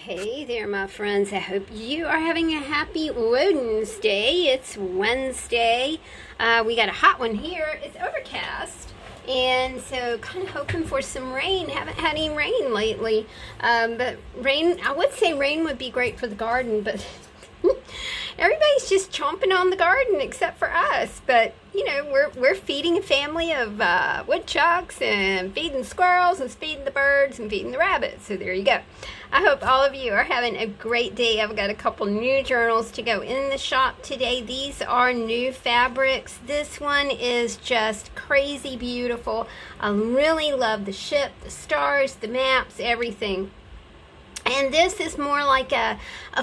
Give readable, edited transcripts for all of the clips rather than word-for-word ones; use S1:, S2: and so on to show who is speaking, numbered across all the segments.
S1: Hey there, my friends. I hope you are having a happy Wednesday. It's Wednesday. We got a hot one here. It's overcast. And so kind of hoping for some rain. Haven't had any rain lately. But rain, I would say rain would be great for the garden, but everybody's just chomping on the garden except for us. But you know, we're feeding a family of woodchucks and feeding squirrels and feeding the birds and feeding the rabbits. So there you go. I hope all of you are having a great day. I've got a couple new journals to go in the shop today. These are new fabrics. This one is just crazy beautiful. I really love the ship, the stars, the maps, everything. And this is more like a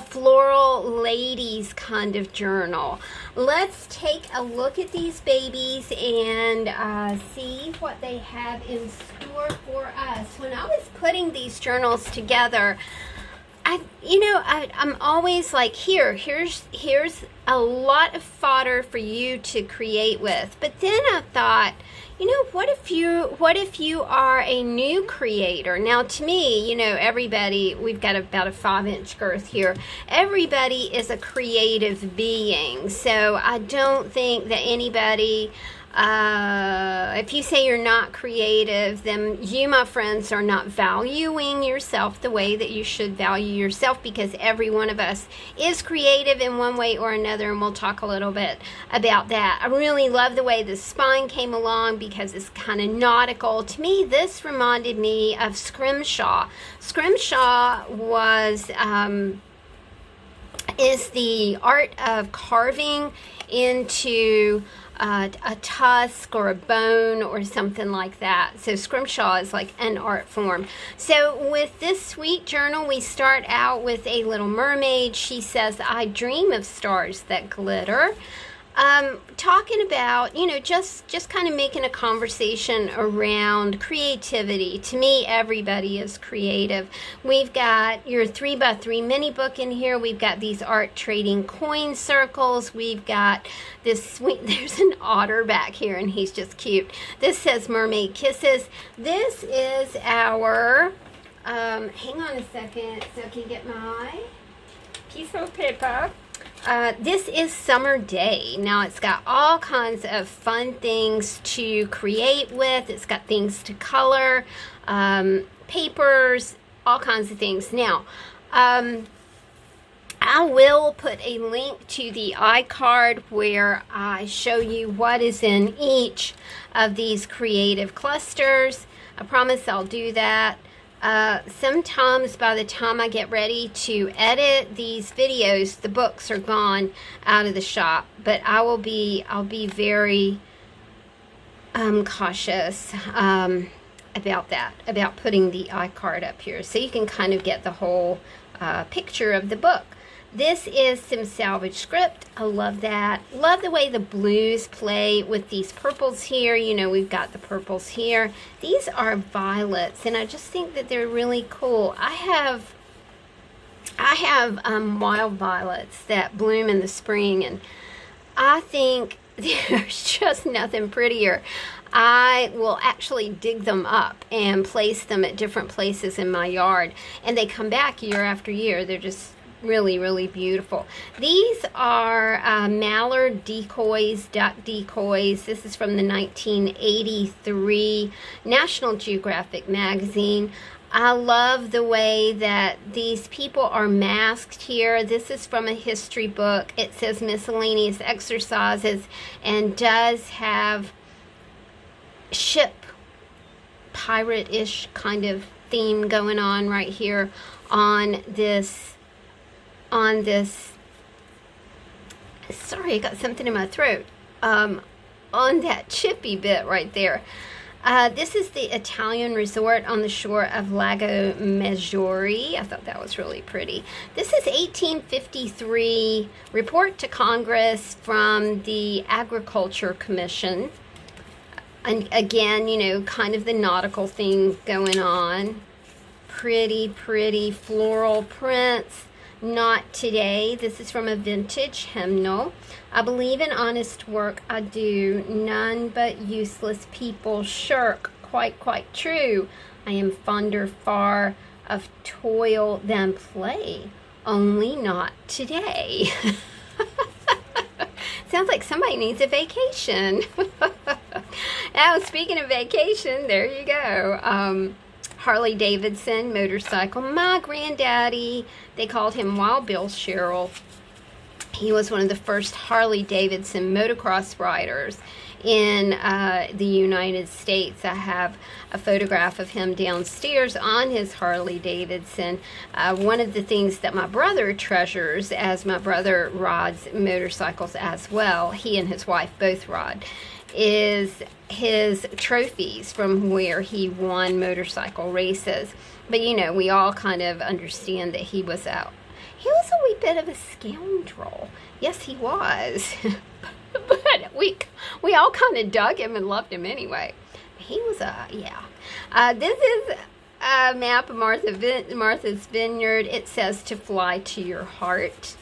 S1: floral ladies kind of journal. Let's take a look at these babies and see what they have in store for us. When I was putting these journals together, I'm always like, here's a lot of fodder for you to create with. But then I thought, what if you are a new creator? Now, to me, everybody, we've got about a 5-inch girth here. Everybody is a creative being. So I don't think that anybody, if you say you're not creative, then you, my friends, are not valuing yourself the way that you should value yourself, because every one of us is creative in one way or another, and we'll talk a little bit about that. I really love the way the spine came along because it's kind of nautical. To me, this reminded me of Scrimshaw. Scrimshaw is the art of carving into a tusk or a bone or something like that. So Scrimshaw is like an art form. So with this sweet journal, we start out with a little mermaid. She says, "I dream of stars that glitter." Talking about, just kind of making a conversation around creativity. To me, everybody is creative. We've got your 3x3 mini book in here. We've got these art trading coin circles. We've got this sweet, there's an otter back here and he's just cute. This says Mermaid Kisses. This is our, hang on a second so I can get my piece of paper. This is Summer Day. Now, it's got all kinds of fun things to create with. It's got things to color, papers, all kinds of things. Now, I will put a link to the iCard where I show you what is in each of these creative clusters. I promise I'll do that. Sometimes by the time I get ready to edit these videos, the books are gone out of the shop, but I'll be very cautious about that, about putting the iCard up here, so you can kind of get the whole picture of the book. This is some salvage script. I love that. Love the way the blues play with these purples here. We've got the purples here. These are violets, and I just think that they're really cool. I have wild violets that bloom in the spring, and I think there's just nothing prettier. I will actually dig them up and place them at different places in my yard, and they come back year after year. They're just really, really beautiful. These are mallard decoys, duck decoys. This is from the 1983 National Geographic magazine. I love the way that these people are masked here. This is from a history book. It says miscellaneous exercises and does have ship, pirate-ish kind of theme going on right here on this, sorry, I got something in my throat, on that chippy bit right there. This is the Italian resort on the shore of Lago Maggiore. I thought that was really pretty. This is 1853 report to Congress from the Agriculture Commission. And again, kind of the nautical thing going on. Pretty, pretty floral prints. Not today. This is from a vintage hymnal. I believe in honest work I do. None but useless people shirk. Quite true. I am fonder far of toil than play, only not today. Sounds like somebody needs a vacation. Now, speaking of vacation, there you go. Harley Davidson motorcycle. My granddaddy, they called him Wild Bill Sherrill. He was one of the first Harley Davidson motocross riders in the United States. I have a photograph of him downstairs on his Harley Davidson. One of the things that my brother treasures, as my brother rides motorcycles as well, he and his wife both ride, is his trophies from where he won motorcycle races. But you know, we all kind of understand that he was a wee bit of a scoundrel. Yes, he was. But we all kind of dug him and loved him anyway. He was this is a map of Martha's Vineyard. It says to fly to your heart.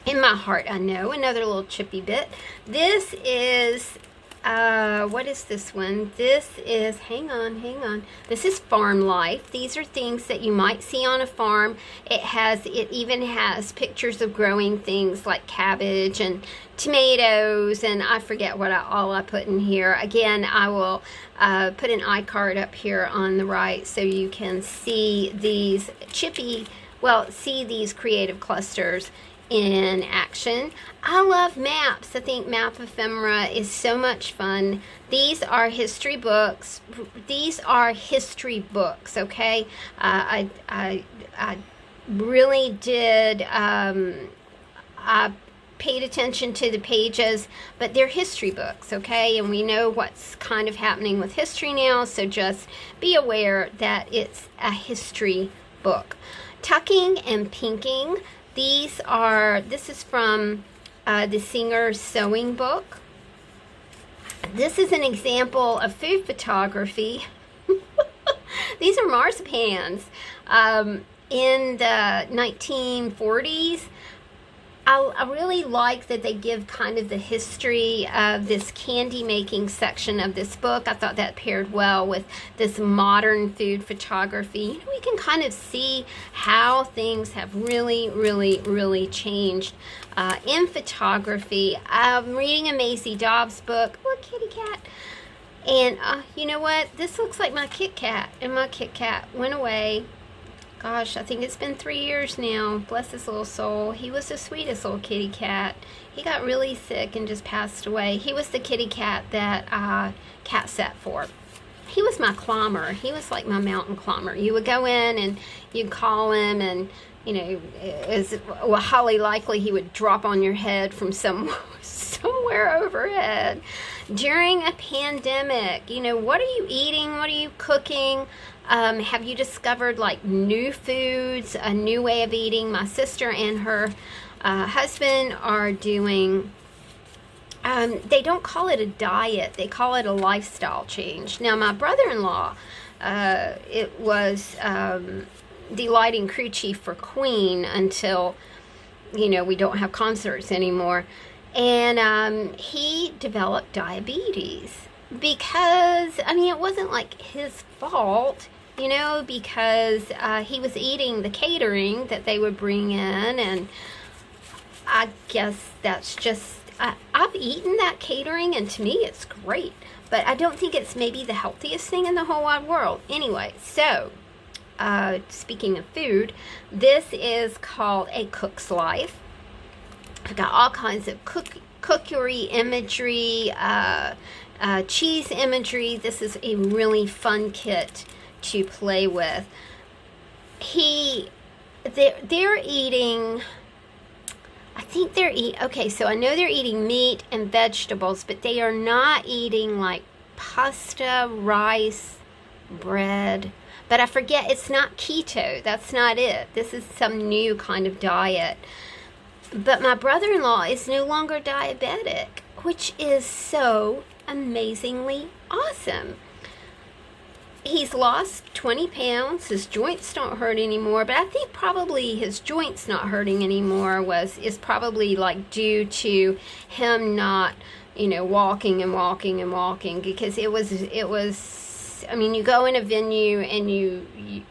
S1: In my heart, I know. Another little chippy bit. This is, what is this one? This is, hang on. This is Farm Life. These are things that you might see on a farm. It even has pictures of growing things like cabbage and tomatoes, and I forget all I put in here. Again, I will put an iCard up here on the right so you can see these see these creative clusters in action. I love maps. I think Map Ephemera is so much fun. These are history books. Okay? I really did. I paid attention to the pages, but they're history books, okay? And we know what's kind of happening with history now, so just be aware that it's a history book. Tucking and Pinking. This is from the Singer's Sewing Book. This is an example of food photography. These are marzipans. In the 1940s, I really like that they give kind of the history of this candy making section of this book. I thought that paired well with this modern food photography. You know, we can kind of see how things have really, really, really changed in photography. I'm reading a Maisie Dobbs book. Look, kitty cat. And you know what? This looks like my Kit Kat, and my Kit Kat went away. Gosh, I think it's been 3 years now. Bless his little soul. He was the sweetest little kitty cat. He got really sick and just passed away. He was the kitty cat that I cat sat for. He was my climber. He was like my mountain climber. You would go in and you'd call him, and you know, highly likely he would drop on your head from somewhere overhead. During a pandemic, you know, what are you eating? What are you cooking? Have you discovered like new foods, a new way of eating? My sister and her husband are doing, they don't call it a diet, they call it a lifestyle change. Now my brother-in-law, it was the lighting crew chief for Queen until, you know, we don't have concerts anymore. And he developed diabetes because, I mean, it wasn't like his fault, you know, because he was eating the catering that they would bring in, and I guess that's just, I've eaten that catering, and to me it's great, but I don't think it's maybe the healthiest thing in the whole wide world. Anyway, so, speaking of food, this is called A Cook's Life. I've got all kinds of cookery imagery, cheese imagery. This is a really fun kit to play with. They're eating, I think they're okay, so I know they're eating meat and vegetables, but they are not eating like pasta, rice, bread. But I forget, it's not keto. That's not it. This is some new kind of diet. But my brother-in-law is no longer diabetic, which is so amazingly awesome. He's lost 20 pounds. His joints don't hurt anymore, but I think probably his joints not hurting anymore is probably like due to him not, you know, walking, because it was just, I mean, you go in a venue and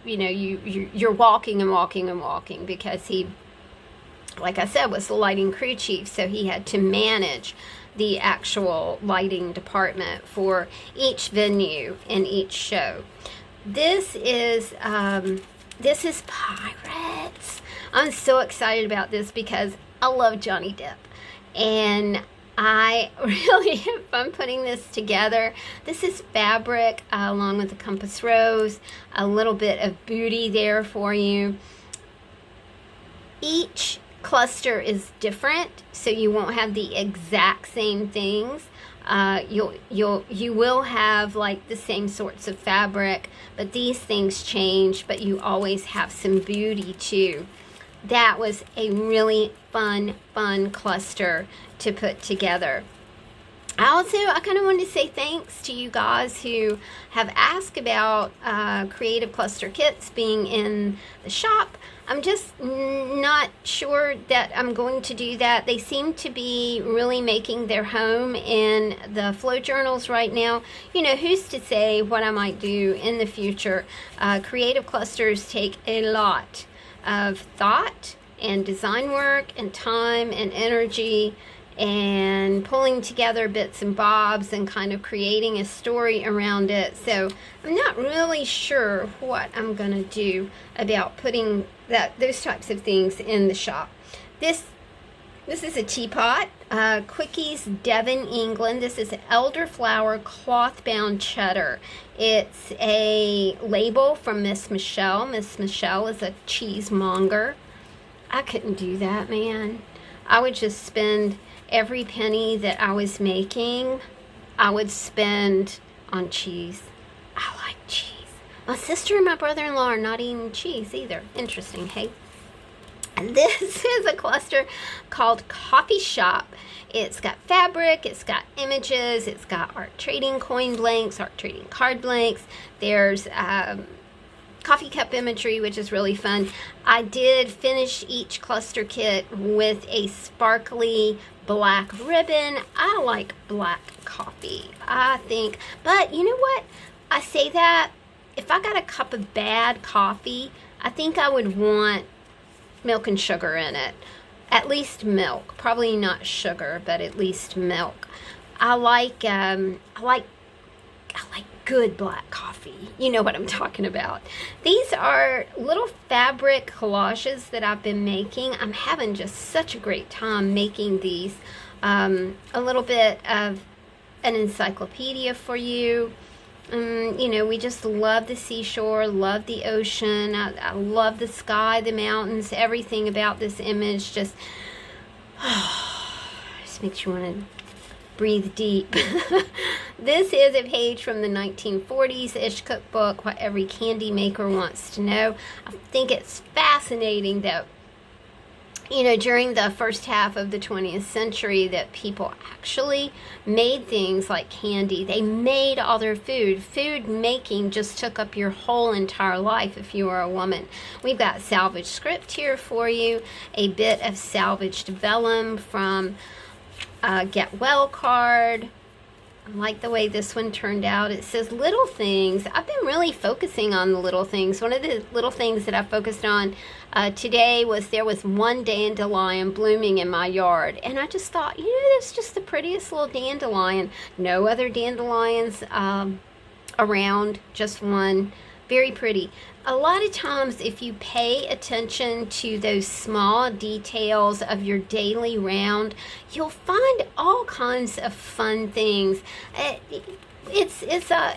S1: you're walking and walking and walking, because he, like I said, was the lighting crew chief, so he had to manage the actual lighting department for each venue and each show. This is Pirates. I'm so excited about this because I love Johnny Depp, and I really have fun putting this together. This is fabric along with the compass rose, a little bit of booty there for you. Each cluster is different, so you won't have the exact same things. You will have like the same sorts of fabric, but these things change, but you always have some beauty too. That was a really fun cluster to put together. I kind of wanted to say thanks to you guys who have asked about creative cluster kits being in the shop. I'm just not sure that I'm going to do that. They seem to be really making their home in the flow journals right now. You know, who's to say what I might do in the future? Creative clusters take a lot of thought and design work and time and energy, and pulling together bits and bobs and kind of creating a story around it. So I'm not really sure what I'm going to do about putting those types of things in the shop. This is a teapot, Quickies, Devon, England. This is elderflower cloth-bound cheddar. It's a label from Miss Michelle. Miss Michelle is a cheesemonger. I couldn't do that, man. I would just spend every penny that I was making, I would spend on cheese. I like cheese. My sister and my brother-in-law are not eating cheese either. Interesting, hey? And this is a cluster called Coffee Shop. It's got fabric, it's got images, it's got art trading coin blanks, art trading card blanks. There's coffee cup imagery, which is really fun. I did finish each cluster kit with a sparkly black ribbon. I like black coffee, I think. But you know what? I say that, if I got a cup of bad coffee, I think I would want milk and sugar in it. At least milk. Probably not sugar, but at least milk. I like good black coffee. You know what I'm talking about. These are little fabric collages that I've been making. I'm having just such a great time making these. A little bit of an encyclopedia for you. You know, we just love the seashore, love the ocean. I love the sky, the mountains, everything about this image just makes you want to breathe deep. This is a page from the 1940s-ish cookbook, What Every Candy Maker Wants to Know. I think it's fascinating that, you know, during the first half of the 20th century, that people actually made things like candy. They made all their food. Food making just took up your whole entire life if you were a woman. We've got salvage script here for you, a bit of salvaged vellum from Get Well card. I like the way this one turned out. It says little things. I've been really focusing on the little things. One of the little things that I focused on today was there was one dandelion blooming in my yard. And I just thought, you know, that's just the prettiest little dandelion. No other dandelions around, just one. Very pretty. A lot of times, if you pay attention to those small details of your daily round, you'll find all kinds of fun things. It's a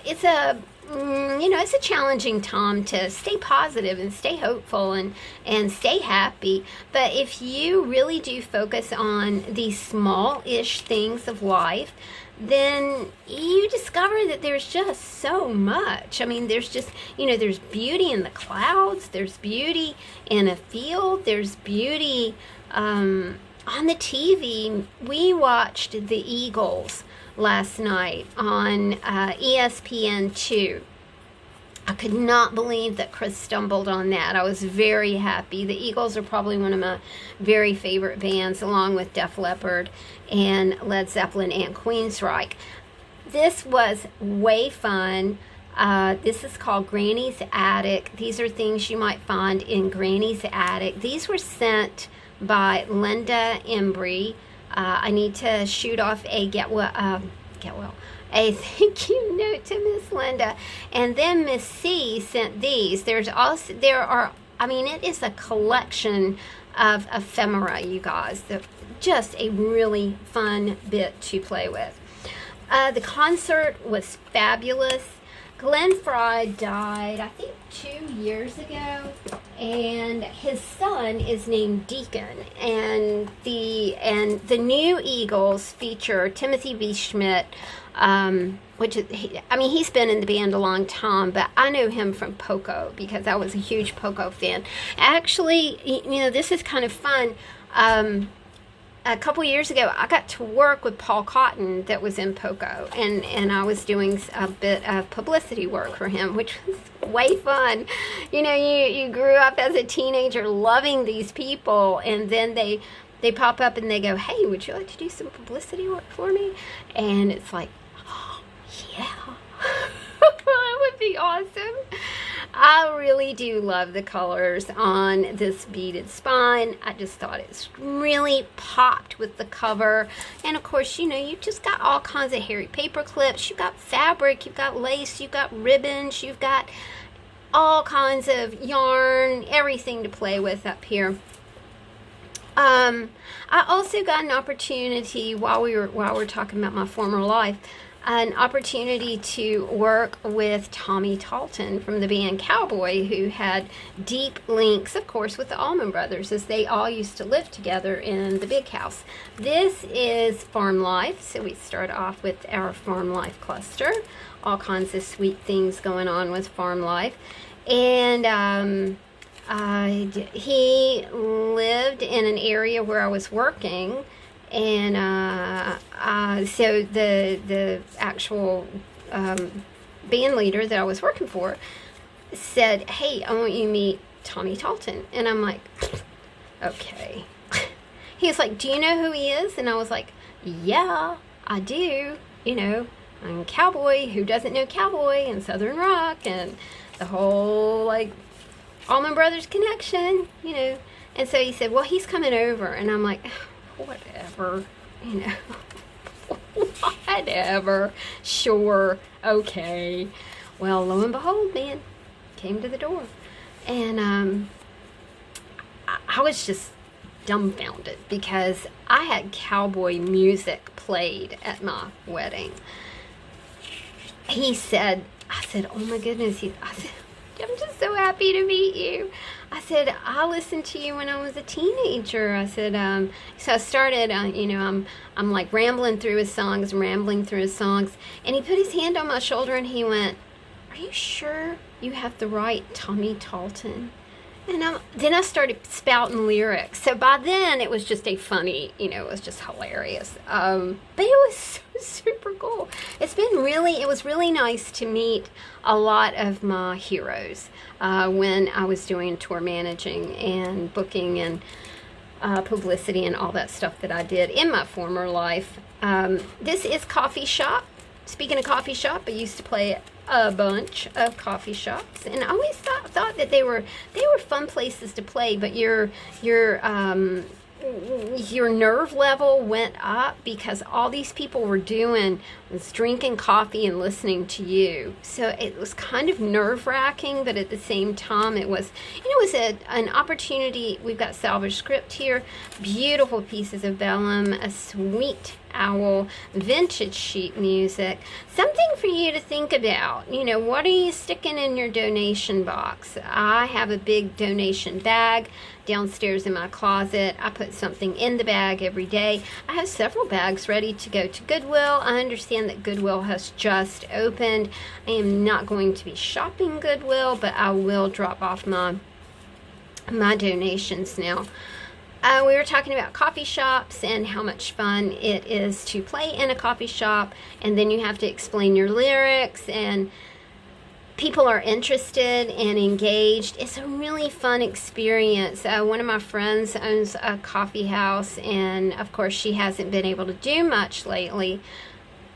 S1: challenging time to stay positive and stay hopeful and stay happy. But if you really do focus on these small-ish things of life, then you discover that there's just so much. I mean, there's just, you know, there's beauty in the clouds, there's beauty in a field, there's beauty on the TV. We watched the Eagles last night on ESPN2. I could not believe that Chris stumbled on that. I was very happy. The Eagles are probably one of my very favorite bands, along with Def Leppard and Led Zeppelin and Queensryche. This was way fun. This is called Granny's Attic. These are things you might find in Granny's Attic. These were sent by Linda Embry. I need to shoot off a a thank you note to Miss Linda. And then Miss C sent these. There are, I mean, it is a collection of ephemera, you guys. Just a really fun bit to play with. The concert was fabulous. Glenn Fry died, I think, 2 years ago, and his son is named Deacon. And the new Eagles feature Timothy B. Schmidt, which is, he's been in the band a long time, but I know him from Poco because I was a huge Poco fan. Actually, this is kind of fun. A couple years ago, I got to work with Paul Cotton that was in Poco, and I was doing a bit of publicity work for him, which was way fun. You grew up as a teenager loving these people, and then they pop up and they go, hey, would you like to do some publicity work for me? And it's like, oh, yeah. That would be awesome. I really do love the colors on this beaded spine. I just thought it really popped with the cover. And of course, you just got all kinds of hairy paper clips. You've got fabric, you've got lace, you've got ribbons, you've got all kinds of yarn, everything to play with up here. I also got an opportunity while we're talking about my former life, an opportunity to work with Tommy Talton from the band Cowboy, who had deep links, of course, with the Allman Brothers, as they all used to live together in the big house. This is Farm Life, so we start off with our Farm Life cluster. All kinds of sweet things going on with Farm Life. And he lived in an area where I was working, and so the actual band leader that I was working for said, hey, I want you to meet Tommy Talton. And I'm like, okay. He was like, do you know who he is? And I was like, yeah, I do. I'm Cowboy. Who doesn't know Cowboy and Southern Rock and the whole, Allman Brothers connection, And so he said, well, he's coming over. And I'm like, whatever, whatever, sure, okay. Well, lo and behold, man, came to the door. And I was just dumbfounded because I had Cowboy music played at my wedding. I said, oh my goodness, I said, I'm just so happy to meet you. I said, I listened to you when I was a teenager. I said, so I started, I'm like rambling through his songs, and he put his hand on my shoulder and he went, are you sure you have the right Tommy Talton? And then I started spouting lyrics. So by then it was just a funny, it was just hilarious. But it was so super cool. It was really nice to meet a lot of my heroes when I was doing tour managing and booking and publicity and all that stuff that I did in my former life. This is Coffee Shop. Speaking of coffee shop, I used to play at a bunch of coffee shops, and I always thought that they were fun places to play, but your nerve level went up because all these people were doing was drinking coffee and listening to you. So it was kind of nerve-wracking, but at the same time it was an opportunity. We've got salvage script here, beautiful pieces of vellum, a sweet owl, vintage sheet music, something for you to think about. What are you sticking in your donation box? I have a big donation bag downstairs in my closet. I put something in the bag every day. I have several bags ready to go to Goodwill. I understand that Goodwill has just opened. I am not going to be shopping Goodwill, but I will drop off my donations now. We were talking about coffee shops and how much fun it is to play in a coffee shop, and then you have to explain your lyrics, and people are interested and engaged. It's a really fun experience. One of my friends owns a coffee house, and of course she hasn't been able to do much lately.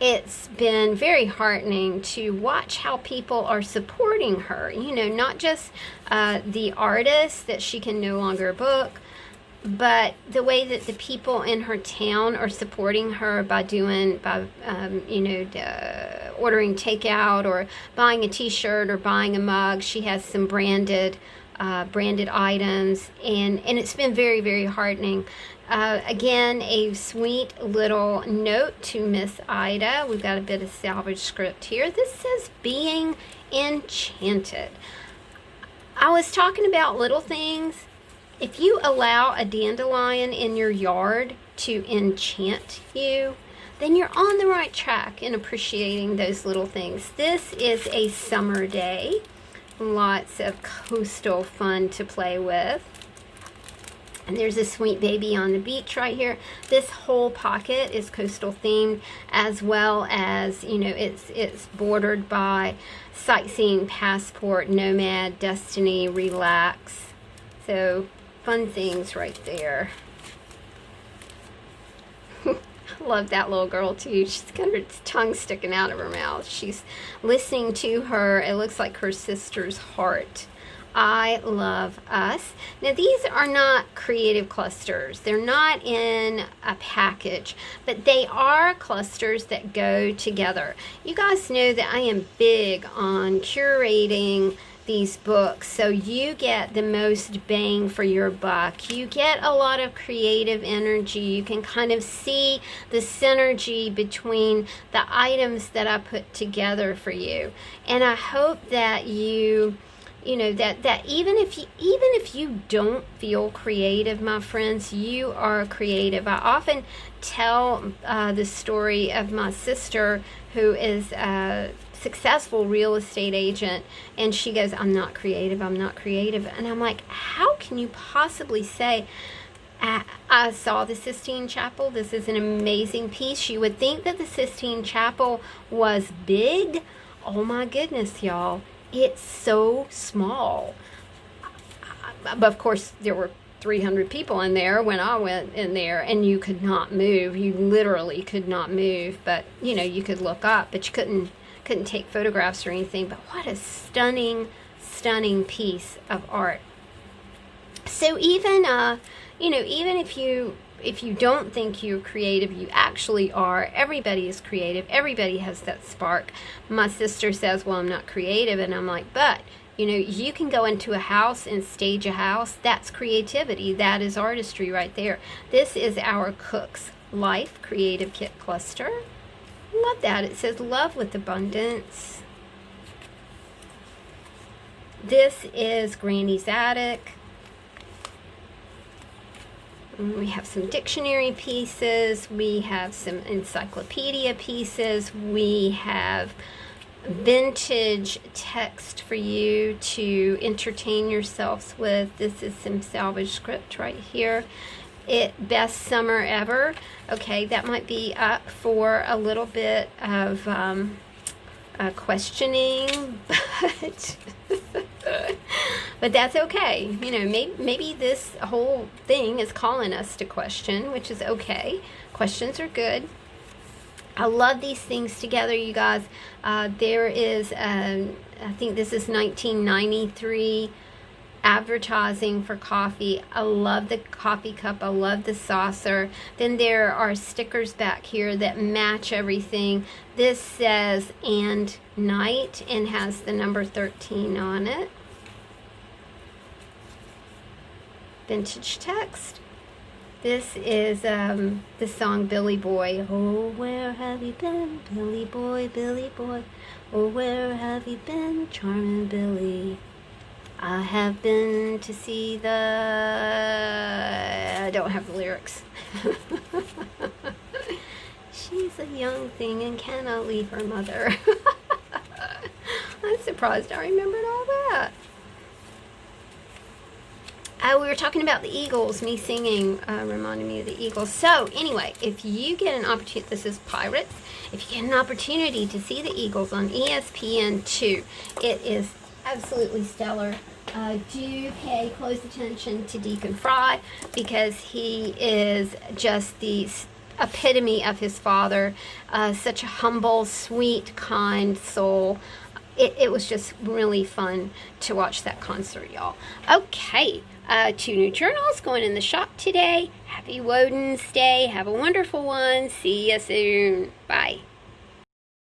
S1: it's been very heartening to watch how people are supporting her. You know, not just the artist that she can no longer book, but the way that the people in her town are supporting her by doing, you know, ordering takeout or buying a t-shirt or buying a mug. She has some branded items, and it's been very, very heartening. Again, a sweet little note to Miss Ida. We've got a bit of salvage script here. This says, being enchanted. I was talking about little things. If you allow a dandelion in your yard to enchant you, then you're on the right track in appreciating those little things. This is a summer day. Lots of coastal fun to play with. And there's a sweet baby on the beach right here. This whole pocket is coastal themed, as well as, you know, it's bordered by sightseeing, passport, nomad, destiny, relax. So fun things right there. I love that little girl too. She's got her tongue sticking out of her mouth. She's listening to her. It looks like her sister's heart. I love us. Now, these are not creative clusters. They're not in a package, but they are clusters that go together. You guys know that I am big on curating these books so you get the most bang for your buck. You get a lot of creative energy. You can kind of see the synergy between the items that I put together for you. And I hope that you know, that even if you don't feel creative, my friends, you are creative. I often tell the story of my sister, who is a successful real estate agent, and she goes, I'm not creative, and I'm like, how can you possibly say, I saw the Sistine Chapel, this is an amazing piece. You would think that the Sistine Chapel was big. Oh my goodness, y'all. It's so small. But of course, there were 300 people in there when I went in there, and you could not move. You literally could not move. But, you know, you could look up, but you couldn't take photographs or anything. But what a stunning, stunning piece of art. So even, you know, even if you don't think you're creative, you actually are. Everybody is creative. Everybody has that spark. My sister says, well, I'm not creative. And I'm like, but, you know, you can go into a house and stage a house. That's creativity. That is artistry right there. This is our Cook's Life Creative Kit Cluster. Love that. It says love with abundance. This is Granny's Attic. We have some dictionary pieces, we have some encyclopedia pieces, we have vintage text for you to entertain yourselves with. This is some salvage script right here. Best summer ever. Okay, that might be up for a little bit of questioning, but that's okay. You know, maybe this whole thing is calling us to question, which is okay. Questions are good. I love these things together, you guys. There is, I think this is 1993 advertising for coffee. I love the coffee cup. I love the saucer. Then there are stickers back here that match everything. This says "and night" and has the number 13 on it. Vintage text. This is the song Billy Boy. Oh, where have you been, Billy Boy, Billy Boy? Oh, where have you been, charming Billy? I have been to see the... I don't have the lyrics. She's a young thing and cannot leave her mother. I'm surprised I remembered all that. We were talking about the Eagles. Me singing reminded me of the Eagles. So anyway, if you get an opportunity, this is Pirates. If you get an opportunity to see the Eagles on ESPN2, it is absolutely stellar. Do pay close attention to Deacon Fry, because he is just the epitome of his father. Such a humble, sweet, kind soul. It was just really fun to watch that concert, y'all. Okay, 2 new journals going in the shop today. Happy Woden's Day. Have a wonderful one. See you soon. Bye.